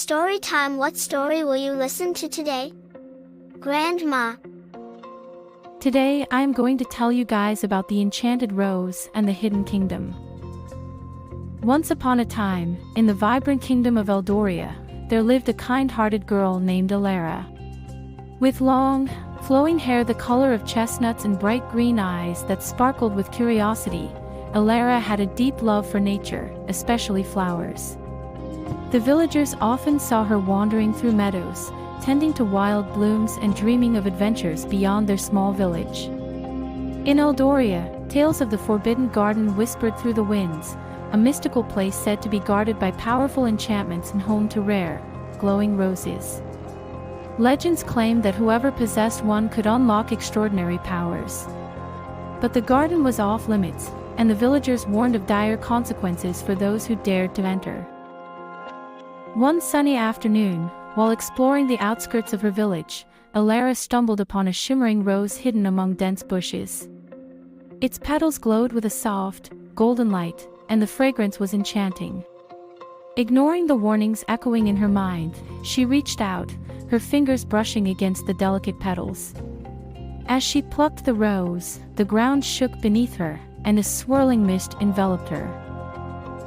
Story time. What story will you listen to today? Grandma. Today I am going to tell you guys about the Enchanted Rose and the Hidden Kingdom. Once upon a time, in the vibrant kingdom of Eldoria, there lived a kind-hearted girl named Alara. With long, flowing hair the color of chestnuts and bright green eyes that sparkled with curiosity, Alara had a deep love for nature, especially flowers. The villagers often saw her wandering through meadows, tending to wild blooms and dreaming of adventures beyond their small village. In Eldoria, tales of the Forbidden Garden whispered through the winds, a mystical place said to be guarded by powerful enchantments and home to rare, glowing roses. Legends claimed that whoever possessed one could unlock extraordinary powers. But the garden was off limits, and the villagers warned of dire consequences for those who dared to enter. One sunny afternoon, while exploring the outskirts of her village, Alara stumbled upon a shimmering rose hidden among dense bushes. Its petals glowed with a soft, golden light, and the fragrance was enchanting. Ignoring the warnings echoing in her mind, she reached out, her fingers brushing against the delicate petals. As she plucked the rose, the ground shook beneath her, and a swirling mist enveloped her.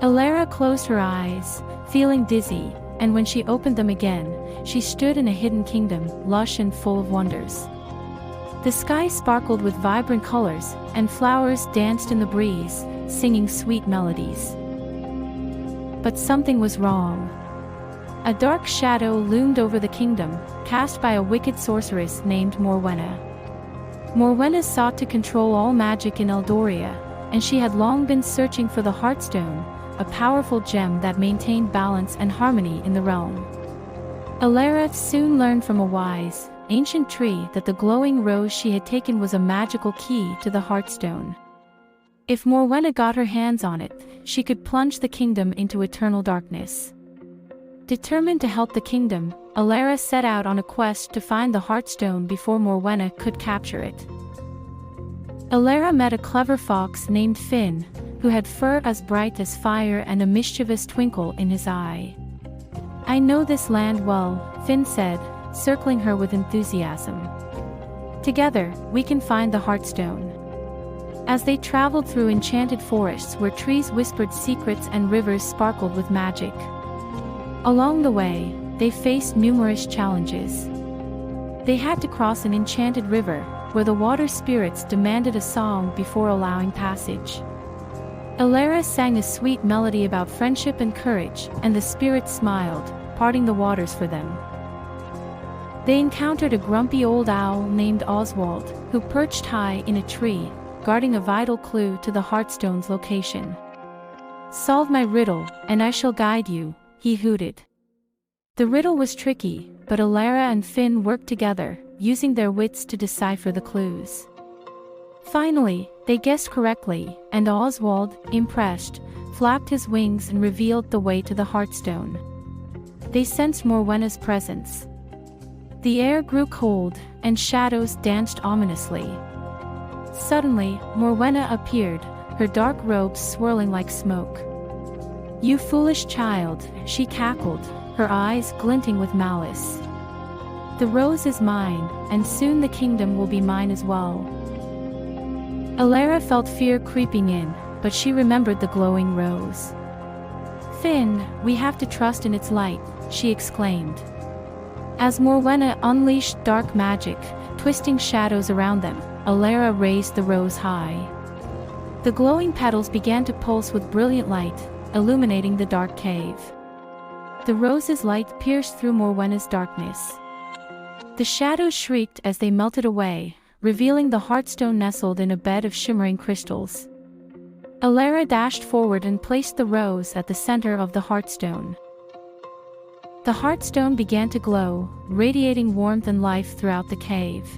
Alara closed her eyes, feeling dizzy, and when she opened them again, she stood in a hidden kingdom, lush and full of wonders. The sky sparkled with vibrant colors, and flowers danced in the breeze, singing sweet melodies. But something was wrong. A dark shadow loomed over the kingdom, cast by a wicked sorceress named Morwenna. Morwenna sought to control all magic in Eldoria, and she had long been searching for the Heartstone, a powerful gem that maintained balance and harmony in the realm. Alara soon learned from a wise, ancient tree that the glowing rose she had taken was a magical key to the Heartstone. If Morwenna got her hands on it, she could plunge the kingdom into eternal darkness. Determined to help the kingdom, Alara set out on a quest to find the Heartstone before Morwenna could capture it. Alara met a clever fox named Finn, who had fur as bright as fire and a mischievous twinkle in his eye. "I know this land well," Finn said, circling her with enthusiasm. "Together, we can find the Heartstone." As they traveled through enchanted forests where trees whispered secrets and rivers sparkled with magic. Along the way, they faced numerous challenges. They had to cross an enchanted river, where the water spirits demanded a song before allowing passage. Alara sang a sweet melody about friendship and courage, and the spirits smiled, parting the waters for them. They encountered a grumpy old owl named Oswald, who perched high in a tree, guarding a vital clue to the Heartstone's location. "Solve my riddle, and I shall guide you," he hooted. The riddle was tricky, but Alara and Finn worked together, using their wits to decipher the clues. Finally, they guessed correctly, and Oswald, impressed, flapped his wings and revealed the way to the Heartstone. They sensed Morwenna's presence. The air grew cold, and shadows danced ominously. Suddenly, Morwenna appeared, her dark robes swirling like smoke. "You foolish child," she cackled, her eyes glinting with malice. "The rose is mine, and soon the kingdom will be mine as well." Alara felt fear creeping in, but she remembered the glowing rose. "Finn, we have to trust in its light," she exclaimed. As Morwenna unleashed dark magic, twisting shadows around them, Alara raised the rose high. The glowing petals began to pulse with brilliant light, illuminating the dark cave. The rose's light pierced through Morwenna's darkness. The shadows shrieked as they melted away, revealing the Heartstone nestled in a bed of shimmering crystals. Alara dashed forward and placed the rose at the center of the Heartstone. The Heartstone began to glow, radiating warmth and life throughout the cave.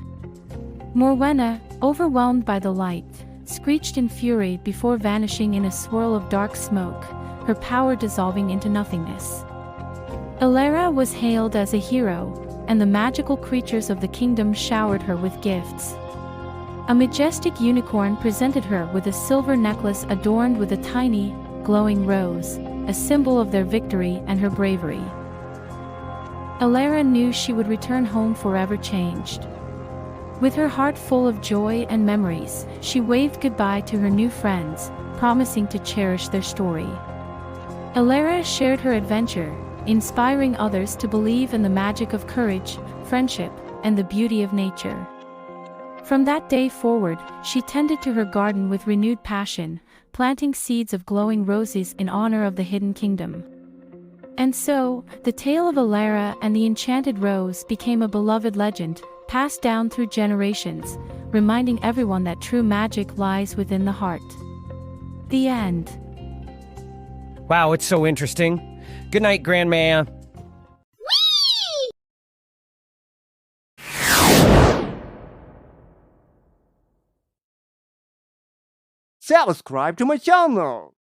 Morwenna, overwhelmed by the light, screeched in fury before vanishing in a swirl of dark smoke, her power dissolving into nothingness. Alara was hailed as a hero, and the magical creatures of the kingdom showered her with gifts. A majestic unicorn presented her with a silver necklace adorned with a tiny, glowing rose, a symbol of their victory and her bravery. Alara knew she would return home forever changed. With her heart full of joy and memories, she waved goodbye to her new friends, promising to cherish their story. Alara shared her adventure, inspiring others to believe in the magic of courage, friendship, and the beauty of nature. From that day forward, she tended to her garden with renewed passion, planting seeds of glowing roses in honor of the Hidden Kingdom. And so, the tale of Alara and the Enchanted Rose became a beloved legend, passed down through generations, reminding everyone that true magic lies within the heart. The end. Wow, it's so interesting. Good night, Grandma. Subscribe to my channel.